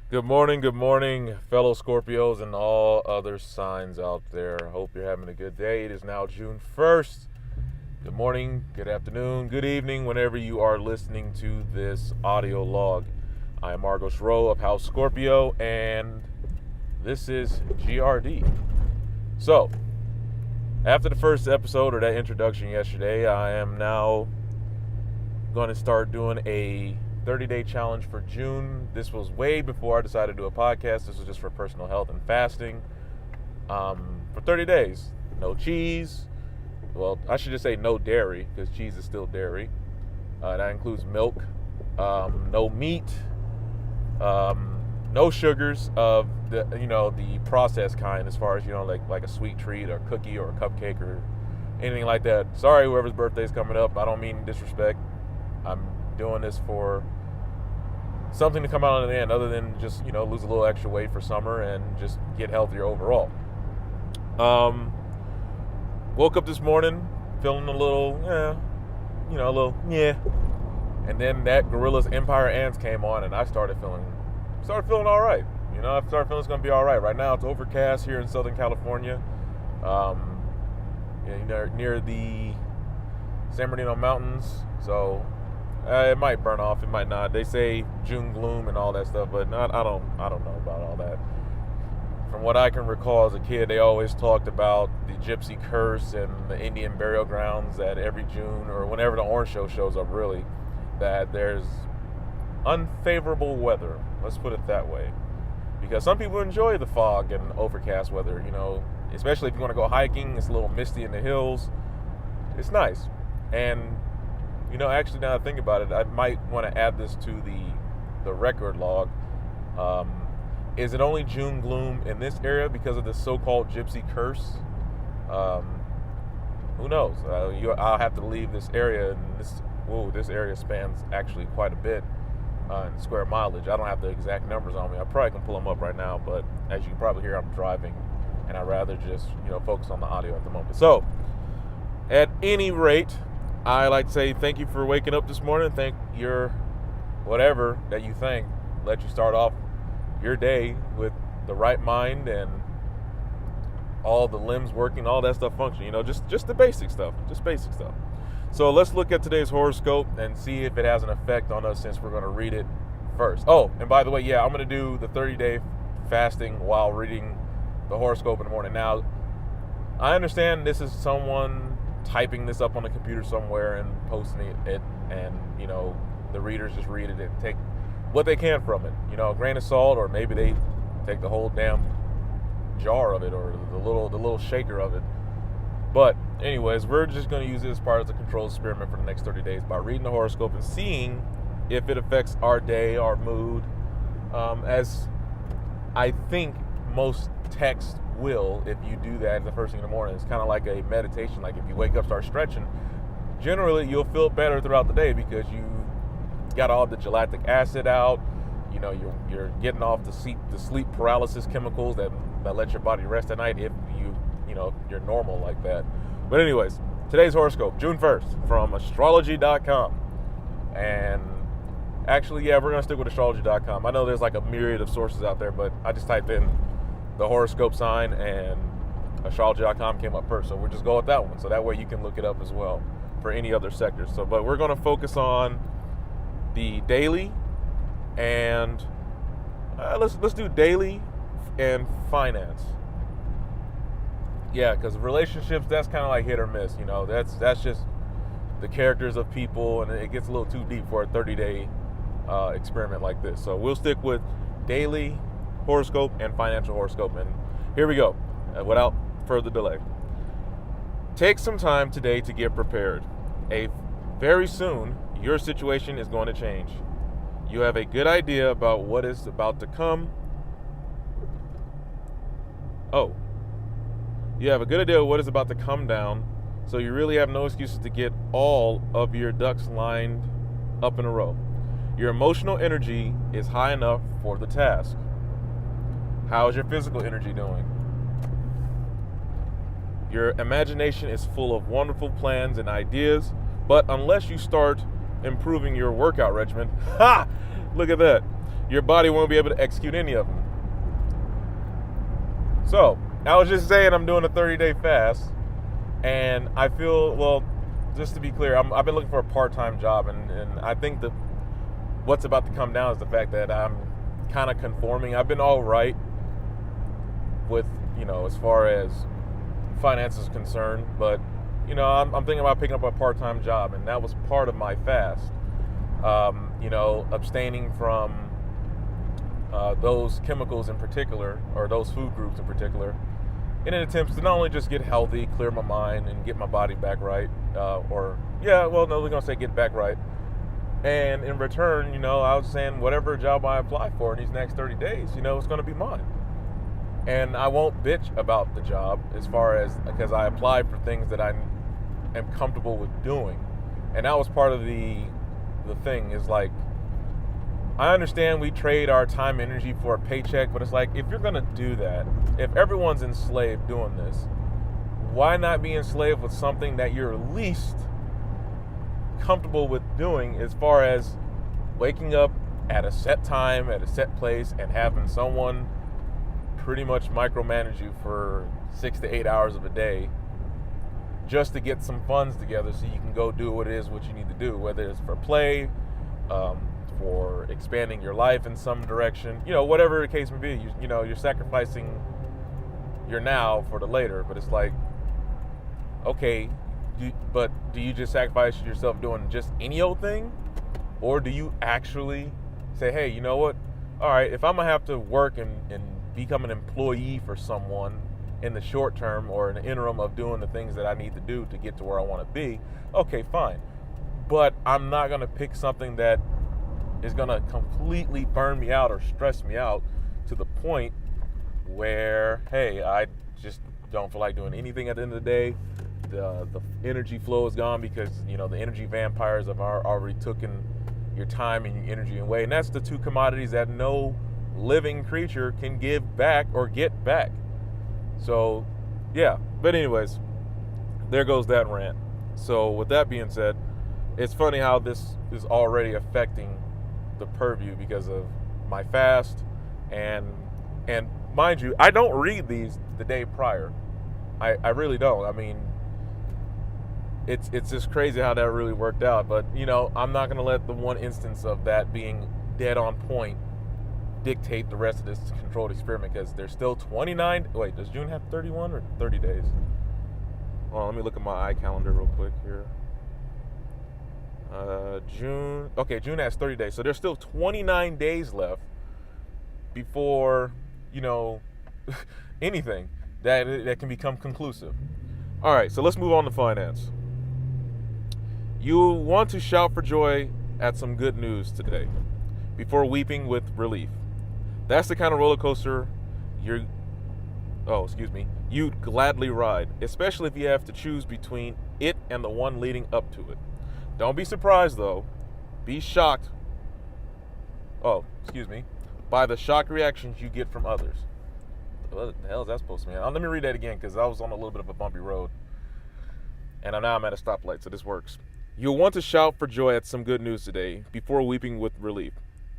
Good morning, fellow Scorpios and all other signs out there. Hope you're having a good day. It is now June 1st. Good morning, good afternoon, good evening, whenever you are listening to this audio log. I am Margos Rowe of House Scorpio, and this is GRD. So, after the first episode or that introduction yesterday, I am now going to start doing a 30-day challenge for June. This was way before I decided to do a podcast. This was just for personal health and fasting. For 30 days, no cheese. Well, I should just say no dairy, because cheese is still dairy. That includes milk. No meat. No sugars of the processed kind, as far as like a sweet treat or cookie or a cupcake or anything like that. Sorry, whoever's birthday is coming up. I don't mean disrespect. I'm doing this for something to come out on the end, other than just lose a little extra weight for summer and just get healthier overall. Woke up this morning feeling a little and then that Gorilla's Empire Ants came on, and I started feeling all right. I started feeling it's gonna be all right. Right now it's overcast here in Southern California, near the San Bernardino Mountains, so it might burn off, it might not. They say June gloom and all that stuff, but I don't know about all that. From what I can recall as a kid, they always talked about the gypsy curse and the Indian burial grounds, that every June or whenever the orange shows up, really, that there's unfavorable weather. Let's put it that way. Because some people enjoy the fog and overcast weather, especially if you want to go hiking. It's a little misty in the hills. It's nice. And actually, now that I think about it, I might want to add this to the record log. Is it only June gloom in this area because of the so-called gypsy curse? Who knows? I'll have to leave this area, and this area spans actually quite a bit in square mileage. I don't have the exact numbers on me. I probably can pull them up right now, but as you can probably hear, I'm driving, and I'd rather just focus on the audio at the moment. So, at any rate, I like to say thank you for waking up this morning. Thank your whatever that you think let you start off your day with the right mind and all the limbs working, all that stuff functioning. Just the basic stuff. Just basic stuff. So let's look at today's horoscope and see if it has an effect on us, since we're going to read it first. Oh, and by the way, I'm going to do the 30-day fasting while reading the horoscope in the morning. Now, I understand this is someone typing this up on the computer somewhere and posting it, and the readers just read it and take what they can from it, a grain of salt, or maybe they take the whole damn jar of it, or the little shaker of it. But anyways, we're just going to use it as part of the controlled experiment for the next 30 days by reading the horoscope and seeing if it affects our day, our mood, as I think most texts will. If you do that the first thing in the morning, it's kind of like a meditation. Like if you wake up, start stretching, generally you'll feel better throughout the day, because you got all the galactic acid out. You're getting off the sleep paralysis chemicals that let your body rest at night, if you're normal like that. But anyways, today's horoscope, June 1st, from astrology.com. And actually, we're going to stick with astrology.com. I know there's like a myriad of sources out there, but I just typed in the horoscope sign and astrology.com came up first. So we'll just go with that one. So that way you can look it up as well for any other sectors. But we're going to focus on the daily, and let's do daily and finance. Because relationships, that's kind of like hit or miss. That's just the characters of people, and it gets a little too deep for a 30-day experiment like this. So we'll stick with daily horoscope and financial horoscope. And here we go, without further delay. Take some time today to get prepared. Very soon, your situation is going to change. You have a good idea about what is about to come. You have a good idea of what is about to come down, so you really have no excuses to get all of your ducks lined up in a row. Your emotional energy is high enough for the task. How is your physical energy doing? Your imagination is full of wonderful plans and ideas, but unless you start improving your workout regimen, look at that, your body won't be able to execute any of them. So, I was just saying I'm doing a 30-day fast, and I feel, well, just to be clear, I've been looking for a part-time job, and I think that what's about to come down is the fact that I'm kind of conforming. I've been all right with, as far as finance is concerned, but, I'm thinking about picking up a part-time job, and that was part of my fast. Abstaining from those chemicals in particular, or those food groups in particular, in an attempt to not only just get healthy, clear my mind, and get my body back right, we're going to say get back right. And in return, I was saying whatever job I apply for in these next 30 days, it's going to be mine. And I won't bitch about the job because I applied for things that I am comfortable with doing. And that was part of the thing is like, I understand we trade our time and energy for a paycheck, but it's like, if you're going to do that, if everyone's enslaved doing this, why not be enslaved with something that you're least comfortable with doing, as far as waking up at a set time, at a set place, and having someone pretty much micromanage you for 6 to 8 hours of a day just to get some funds together so you can go do what you need to do, whether it's for play, for expanding your life in some direction, whatever the case may be. You're sacrificing your now for the later, but it's like, okay, but do you just sacrifice yourself doing just any old thing? Or do you actually say, hey, you know what? All right, if I'm going to have to work and become an employee for someone in the short term or in the interim of doing the things that I need to do to get to where I want to be, okay, fine. But I'm not going to pick something that is going to completely burn me out or stress me out to the point where, hey, I just don't feel like doing anything at the end of the day. The energy flow is gone because, the energy vampires have already taken your time and your energy away. And that's the two commodities that no living creature can give back or get back. So, yeah. But anyways, there goes that rant. So with that being said, it's funny how this is already affecting the purview because of my fast, and mind you, I don't read these the day prior. I really don't. I mean, it's just crazy how that really worked out. But I'm not gonna let the one instance of that being dead on point dictate the rest of this controlled experiment, because there's still 29. Wait, does June have 31 or 30 days? Hold on, let me look at my iCalendar real quick here. June. Okay, June has 30 days. So there's still 29 days left before, anything that can become conclusive. All right, so let's move on to finance. You want to shout for joy at some good news today before weeping with relief. That's the kind of roller coaster you'd gladly ride, especially if you have to choose between it and the one leading up to it. Don't be surprised, though. Be shocked. By the shock reactions you get from others. What the hell is that supposed to mean? Let me read that again, because I was on a little bit of a bumpy road. And now I'm at a stoplight, so this works. You'll want to shout for joy at some good news today before weeping with relief.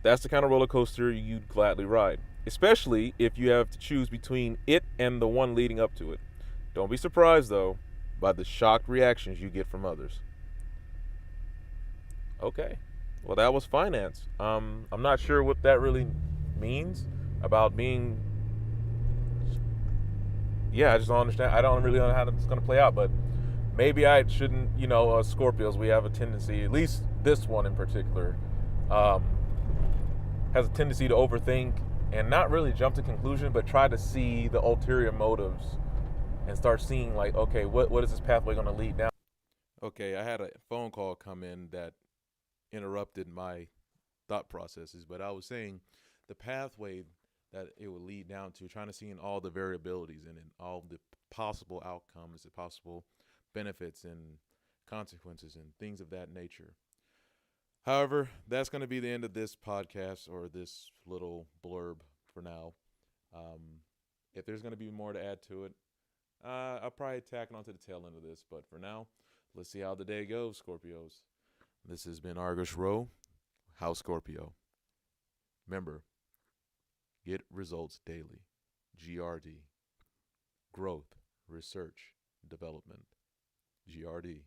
That's the kind of roller coaster you'd gladly ride, especially if you have to choose between it and the one leading up to it. Don't be surprised, though, by the shocked reactions you get from others. Okay, well, that was finance. I'm not sure what that really means about being. I just don't understand. I don't really know how it's going to play out, but maybe I shouldn't. Scorpios, we have a tendency, at least this one in particular, has a tendency to overthink and not really jump to conclusion, but try to see the ulterior motives and start seeing like, okay, what is this pathway going to lead down? Okay, I had a phone call come in that interrupted my thought processes, but I was saying the pathway that it would lead down to, trying to see in all the variabilities and in all the possible outcomes, the possible benefits and consequences and things of that nature. However, that's going to be the end of this podcast or this little blurb for now. If there's going to be more to add to it, I'll probably tack on to the tail end of this. But for now, let's see how the day goes, Scorpios. This has been Argus Rowe, House Scorpio. Remember, get results daily. GRD. Growth, research, development. GRD.